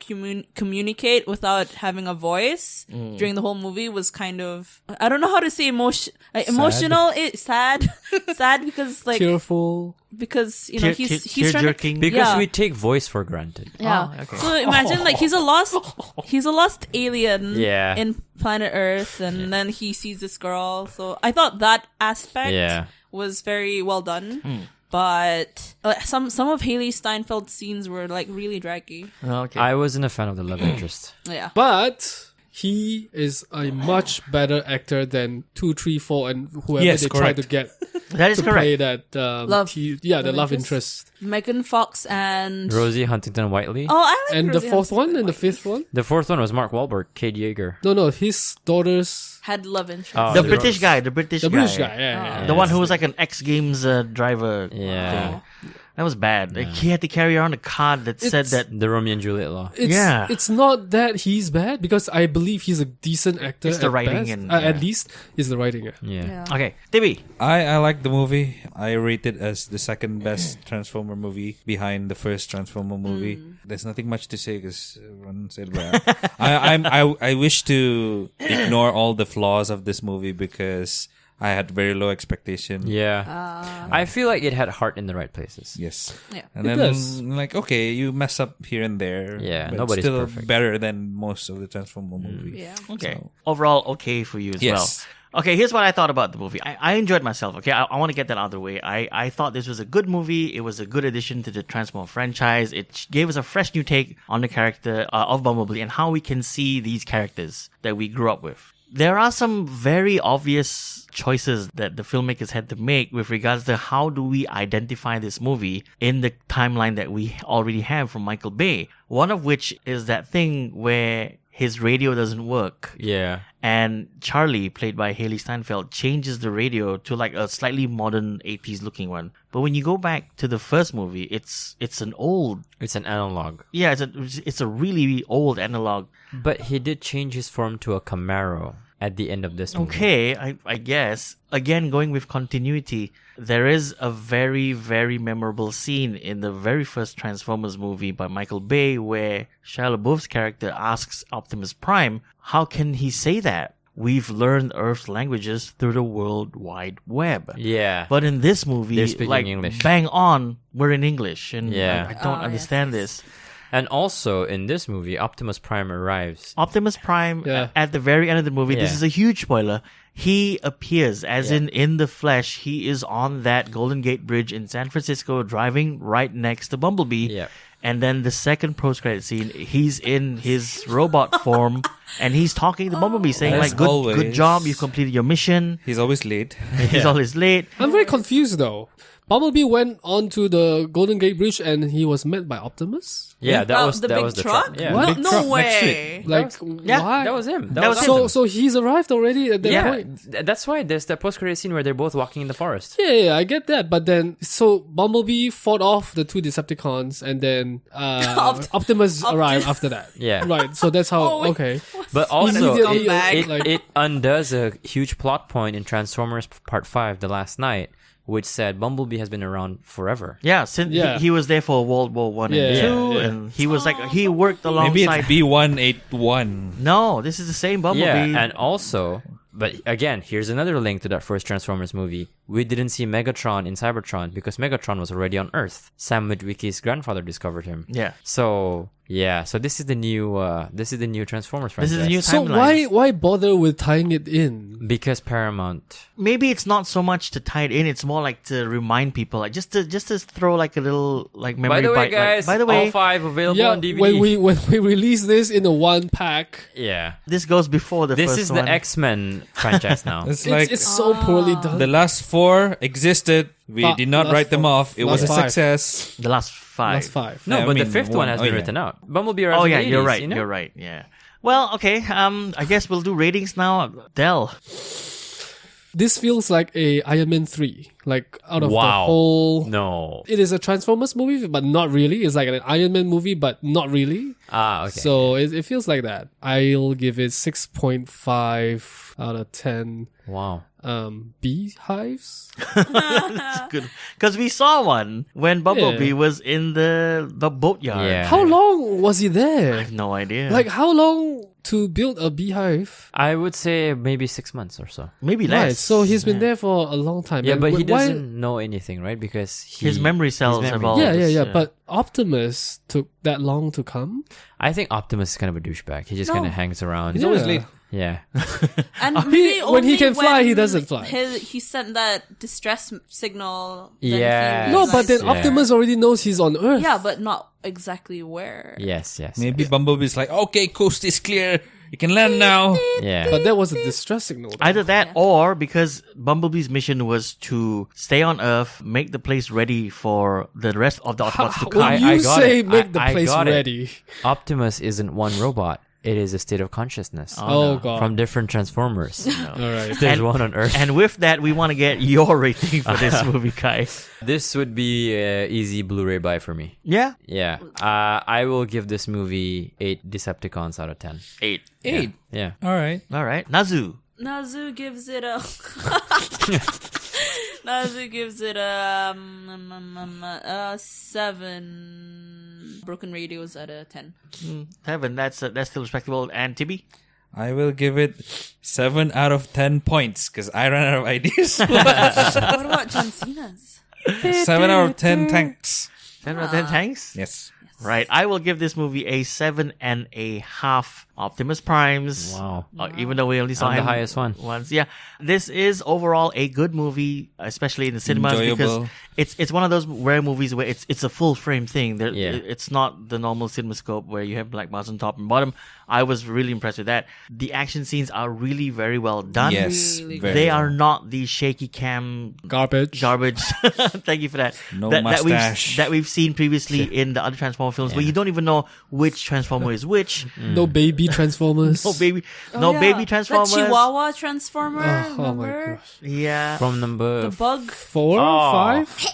communicate without having a voice during the whole movie was kind of, I don't know how to say emotional. Sad. Sad because like, Tearful. because, you know, he's trying to, jerking. Because Yeah. we take voice for granted. yeah. Oh, okay. So imagine like he's a lost alien Yeah. in planet Earth, and then he sees this girl. So I thought that aspect Yeah. was very well done. But some of Haley Steinfeld's scenes were like really draggy. Okay. I wasn't a fan of the love interest. Yeah. But he is a much better actor than 2, 3, 4, and whoever Yes, they correct. try to get that is to correct. play that Love- the love love interest? interest. Megan Fox and Rosie Huntington Whiteley. oh, I like And the Rosie fourth Huntington one and the Whiteley. fifth one? The fourth one was Mark Wahlberg, Kate Yeager. No, his daughters. had love interest. Oh, The the British Rose. guy, the British The guy. British guy, yeah. The one who was like an X Games driver. Yeah. That was bad. Like, he had to carry around a card that said It's- that. The Romeo and Juliet law. It's not that he's bad because I believe he's a decent actor. It's the at writing best. and- At yeah. least it's the writing. Yeah. Yeah. Okay, Tibby. I like the movie. I rate it as the second best Transformer movie behind the first Transformer movie. There's nothing much to say because everyone said well. I wish to ignore all the flaws of this movie because I had very low expectation. Yeah. I feel like it had heart in the right places. Yes. Yeah. And It then does. like okay, you mess up here and there. Yeah, but nobody's still perfect. better than most of the Transformer movies. Yeah. Okay. So- Overall, okay for you as Yes. well. Okay, here's what I thought about the movie. I enjoyed myself, okay? I want to get that out of the way. I thought this was a good movie. It was a good addition to the Transformer franchise. It gave us a fresh new take on the character of Bumblebee and how we can see these characters that we grew up with. There are some very obvious choices that the filmmakers had to make with regards to how do we identify this movie in the timeline that we already have from Michael Bay. One of which is that thing where his radio doesn't work. Yeah. And Charlie, played by Haley Steinfeld, changes the radio to like a slightly modern 80s looking one. But when you go back to the first movie, it's an old, It's an analog. yeah, it's a really old analog. But he did change his form to a Camaro at the end of this movie. Okay, I guess. Again, going with continuity, there is a very, very memorable scene in the very first Transformers movie by Michael Bay where Shia LaBeouf's character asks Optimus Prime, how can he say that? We've learned Earth's languages through the World Wide Web. Yeah. But in this movie, They're speaking like English. bang on, we're in English. And Yeah. I don't understand this. And also in this movie, Optimus Prime arrives. Optimus Prime, Yeah. at the very end of the movie, this Yeah. is a huge spoiler. He appears, as in the flesh. He is on that Golden Gate Bridge in San Francisco, driving right next to Bumblebee. Yeah. And then the second post-credit scene, he's in his robot form, and he's talking to Bumblebee, saying As like, "Good always. job, you completed your mission." He's always late. He's always late. I'm very confused though. Bumblebee went onto the Golden Gate Bridge and he was met by Optimus. Yeah, that was the that big was the truck. Yeah. What? Big No truck next to way. it. Like, yeah, why? That was him. That was so. So he's arrived already at that yeah. point. That's why there's that post-credit scene where they're both walking in the forest. Yeah, I get that. But then, so Bumblebee fought off the two Decepticons, and then Optimus arrived after that. Yeah. Right. So that's how. Oh, wait. Okay. But also, Immediately, it, like- it undoes a huge plot point in Transformers Part 5, The Last Night, which said Bumblebee has been around forever. Yeah, since Yeah. he was there for World War One and Yeah. Two, Yeah. and he was like he worked Maybe alongside. it's B181. No, this is the same Bumblebee. Yeah, and also, but again, here's another link to that first Transformers movie. We didn't see Megatron in Cybertron because Megatron was already on Earth. Sam Witwicky's grandfather discovered him. Yeah. So so this is the new Transformers franchise. This is the new So timeline. why bother with tying it in? Because Paramount. Maybe it's not so much to tie it in; it's more like to remind people, like just to throw like a little like memory By the way, bite. Like, guys, by the way, all 5 available Yeah, on DVD. when we release this in a one pack, Yeah. this goes before the This first is one. the X-Men franchise now. It's like it's so poorly done. the last 4 existed. We did not last write them 4. off. It was a Last 5. success. The last 5. Last 5. No, I but the mean, 5th one has been yeah. written out. Bumblebee arrives Oh in yeah, the 80s, you're right. you know? You're right. Yeah. Well, okay. I guess we'll do ratings now. Del. This feels like a Iron Man 3. Like out of the Wow. whole... No. It is a Transformers movie, but not really. It's like an Iron Man movie, but not really. Ah, okay. So it feels like that. I'll give it 6.5 out of 10 Wow. beehives. That's good. Because we saw one when Bumblebee Yeah. was in the boatyard. Yeah. How long was he I there? have no idea. Like, how long to build a beehive? I would say maybe 6 months or so. maybe less. Right, so he's been there for a long time. Yeah, And but he why- doesn't know anything, right? Because His memory cells have all. Yeah, this, But Optimus took that long to come. I think Optimus is kind of a douchebag. He just No. kind of hangs around. He's always late. Yeah. And He- maybe when he only can fly, he when doesn't fly. He sent that distress signal. then Yeah. he No, realized- but then Yeah. Optimus already knows he's on Earth. Yeah, but not exactly where. Yes, yes. Maybe Bumblebee's like, okay, coast is clear. You can land now. Yeah. But that was a distress signal. Either that or because Bumblebee's mission was to stay on Earth, make the place ready for the rest of the Autobots to come. When you I got say it. make the I place got it. ready. Optimus isn't one robot. It is a state of consciousness Oh, God. from different Transformers. All right. There's one on Earth. And with that, we want to get your rating for this movie, Kai. This would be an easy Blu-ray buy for me. Yeah? Yeah. I will give this movie 8 Decepticons out of 10. 8. 8. Yeah. All right. All right. Nazu. Nazu gives it a. Nazu gives it a 7 broken radios out of 10. Heaven, that's still respectable. And Tibi? I will give it 7 out of 10 points because I ran out of ideas. What about John Cena's? 7 out of 10 tanks. 10 out of 10 tanks? Yes. Right. I will give this movie a 7.5 Optimus Primes. Wow. Even though we only saw I'm the him highest one. once. Yeah. This is overall a good movie, especially in the cinemas, Enjoyable. because it's one of those rare movies where it's a full frame thing. Yeah. It's not the normal CinemaScope where you have black bars on top and bottom. I was really impressed with that. The action scenes are really very well done. Yes. Really very They well. are not the shaky cam Garbage. Thank you for that. No that mustache. we've seen previously in the other Transformer films, where you don't even know which Transformer is which. No baby Transformers. No baby, Oh, no yeah. baby Transformers. The Chihuahua Transformer. Oh my remember? gosh. Yeah. From number... The bug. 4? Oh. 5?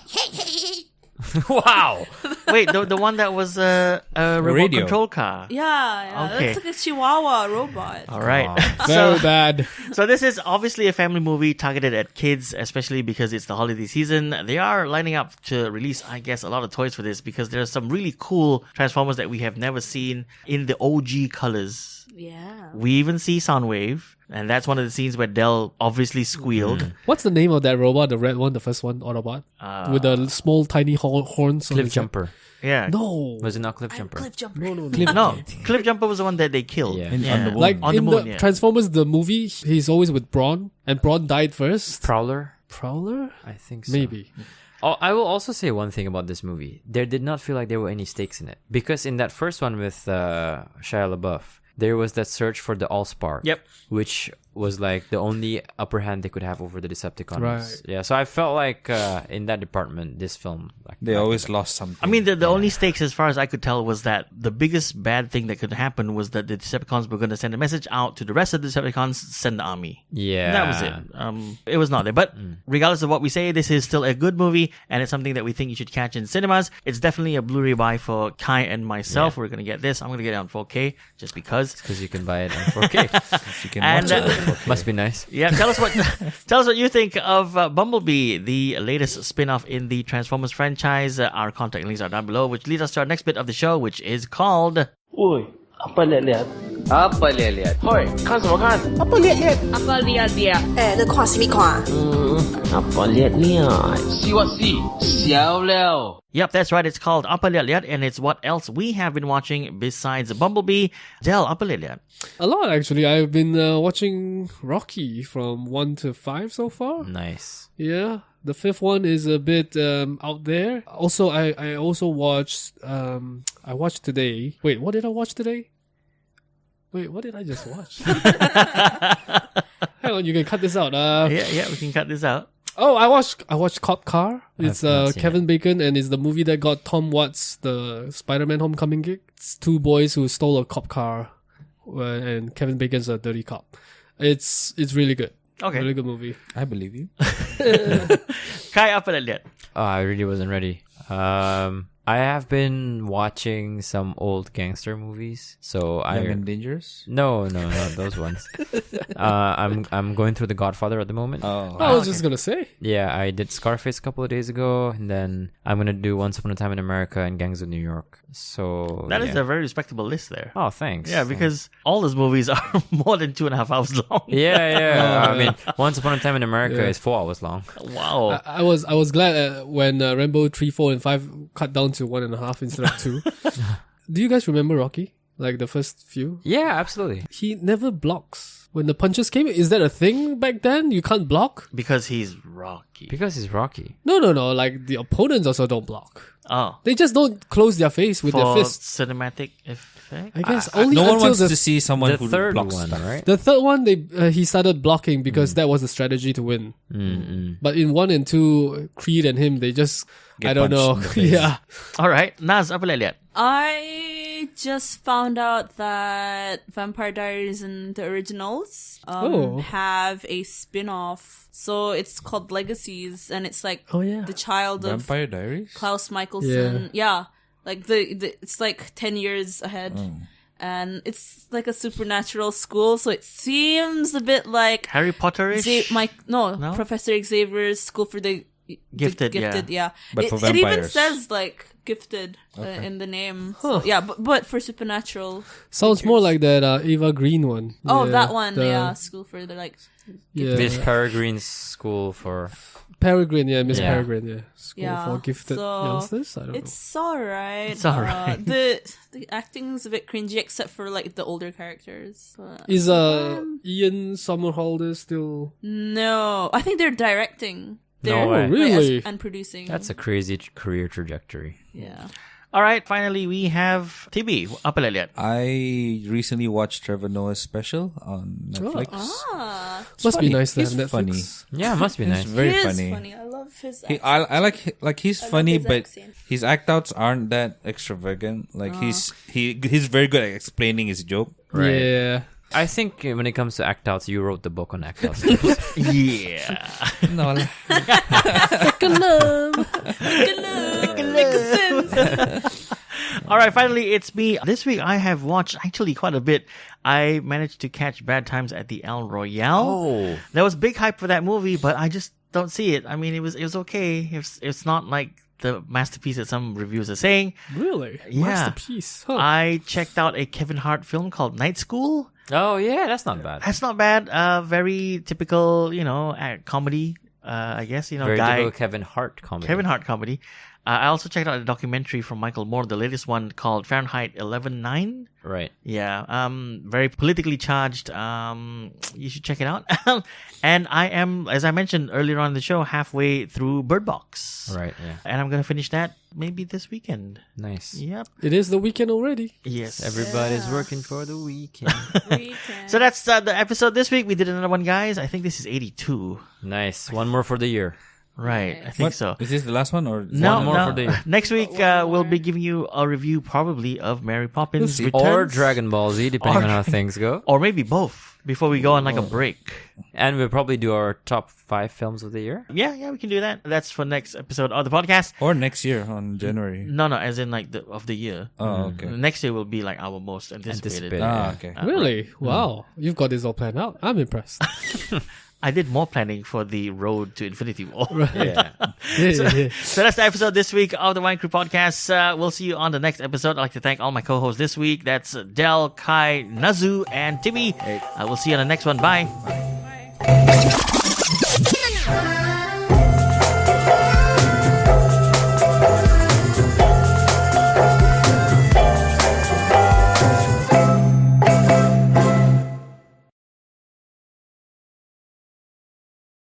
wow! Wait, the one that was a remote radio. control car. Yeah. Okay. That's like a Chihuahua robot. All right. Very bad. So this is obviously a family movie targeted at kids, especially because it's the holiday season. They are lining up to release, I guess, a lot of toys for this because there are some really cool Transformers that we have never seen in the OG colors. Yeah. We even see Soundwave, and that's one of the scenes where Dell obviously squealed. What's the name of that robot? The red one, the first one, Autobot? With the small tiny horns on Cliff his head? Jumper. Yeah. No. Was it not Cliff Jumper? Cliff Jumper. No, Cliff Jumper was the one that they killed. Yeah. On the moon. Like On the in moon, the yeah. Transformers, the movie, he's always with Brawn, and Brawn died first. Prowler? Prowler? I think so. Maybe. Oh, I will also say one thing about this movie. There did not feel like there were any stakes in it. Because in that first one with Shia LaBeouf, there was that search for the Allspark. Yep. Which was like the only upper hand they could have over the Decepticons. Right. Yeah, so I felt like in that department, this film... like They always lost something. I mean, the only stakes, as far as I could tell, was that the biggest bad thing that could happen was that the Decepticons were going to send a message out to the rest of the Decepticons, send the army. Yeah. That was it. It was not there. But regardless of what we say, this is still a good movie, and it's something that we think you should catch in cinemas. It's definitely a Blu-ray buy for Kai and myself. We're going to get this. I'm going to get it on 4K just because. Because you can buy it on 4K. You can And watch it. Must be nice. yeah, tell us what you think of Bumblebee, the latest spin-off in the Transformers franchise. Our contact links are down below, which leads us to our next bit of the show, which is called Oi, apa liat-liat? Apa liat-liat? Hoi, 看什么看? Apa liat-liat? Apa liat-liat? 你看什么看? Apa liat-liat? See what see? 笑了. Yep, that's right. It's called Apa Liat Liat, and it's what else we have been watching besides Bumblebee. Del, Apa Liat Liat. A lot, actually. I've been watching Rocky from 1 to 5 so far. Nice. Yeah. The fifth one is a bit out there. Also, I also watched... I watched today... Wait, what did I watch today? Wait, what did I just watch? Hang on, you can cut this out. Yeah, we can cut this out. Oh, I watched Cop Car. It's I've not seen Kevin Bacon, and it's the movie that got Tom Watts the Spider-Man Homecoming gig. It's two boys who stole a cop car, and Kevin Bacon's a dirty cop. It's really good. Okay. Really good movie. I believe you. Kai, apa dah lihat? Oh, I really wasn't ready. I have been watching some old gangster movies. So Young and Dangerous? No, not those ones. I'm going through The Godfather at the moment. Oh. I was just gonna say. Yeah, I did Scarface a couple of days ago, and then I'm gonna do Once Upon a Time in America and Gangs of New York. So That is yeah. a very respectable list there. Oh, thanks. Yeah, because all those movies are more than 2.5 hours long. Yeah. I mean, Once Upon a Time in America Yeah. is 4 hours long. Wow. I was glad when Rambo 3, 4, and 5 cut down to 1.5 instead of 2. Do you guys remember Rocky? Like the first few? Yeah, absolutely. He never blocks. When the punches came, is that a thing back then? You can't block? Because he's Rocky. Because he's Rocky. No. Like the opponents also don't block. Oh. They just don't close their face with their For fists. cinematic effect? I guess only No one until wants the, to see someone The who third blocks one, stuff. right? the third one. He started blocking because that was the strategy to win. But in 1 and 2, Creed and him, they just Get I don't know. punched in the face. Yeah. All right. Naz, apa dah lihat? I just found out that Vampire Diaries and the originals have a spin-off. So it's called Legacies, and it's like Oh, yeah. the child of Vampire Diaries? Klaus Michelson. Yeah. Like the it's like 10 years ahead. And it's like a supernatural school, so it seems a bit like Harry Potter-ish? No, No? Professor Xavier's School for the Gifted, yeah. But for It even vampires. says like gifted in the name. So, yeah, but for supernatural. Sounds more creatures. like that Eva Green one. Oh, Yeah, that one, the- yeah. School for the like. Yeah. Miss Peregrine's School for... Peregrine, yeah, Miss Yeah. Peregrine, yeah. School Yeah, for gifted so youngsters. I don't know. It's alright. It's alright. The acting's a bit cringy, except for like the older characters. But, Is Ian Somerhalder still? no, I think they're directing. No They're way. Oh, really? and producing. That's a crazy career trajectory. yeah. All right. Finally, we have TB. Apa dah lihat? I recently watched Trevor Noah's special on Netflix. Ah, Must be funny. nice to have He's Netflix. funny. Yeah, must be He's nice. very he is funny. funny. I love his. He, accent. I like he's I love funny, his but accent. his act outs aren't that extravagant. Like he's very good at explaining his joke. Right. Yeah. I think when it comes to act outs, you wrote the book on act outs. Yeah. No, All right, finally, it's me. This week, I have watched actually quite a bit. I managed to catch Bad Times at the El Royale. Oh. There was big hype for that movie, but I just don't see it. I mean, it was okay. It's not like the masterpiece that some reviews are saying. Really? Yeah. Masterpiece. Huh. I checked out a Kevin Hart film called Night School. Oh, yeah, that's not bad. That's not bad. Very typical, comedy. I guess, Very guy. typical Kevin Hart comedy. Kevin Hart comedy. I also checked out a documentary from Michael Moore, the latest one called Fahrenheit 11/9. Right. Yeah, very politically charged. You should check it out. And I am, as I mentioned earlier on in the show, halfway through Bird Box. Right, yeah. And I'm going to finish that maybe this weekend. Nice. Yep. It is the weekend already. Yes. Everybody's working for the weekend. So that's the episode this week. We did another one, guys. I think this is 82. Nice. One more for the year. Right. I think so. Is this the last one or No, One more no. for the year. Next week, we'll be giving you a review probably of Mary Poppins Or Returns. Or Dragon Ball Z, depending Or- on how things go. Or maybe both before we go on like a break. And we'll probably do our top 5 films of the year. Yeah, we can do that. That's for next episode of the podcast. or next year on January? No, as in like of the year. Oh, okay. Next year will be like our most anticipated. Anticipated. Ah, okay. Really? Wow. You've got this all planned out. I'm impressed. I did more planning for the road to Infinity War. Yeah. Yeah. So that's the episode this week of the Wayang Crew podcast. We'll see you on the next episode. I'd like to thank all my co-hosts this week. That's Del, Kai, Nazu, and Timmy. We'll see you on the next one. Bye.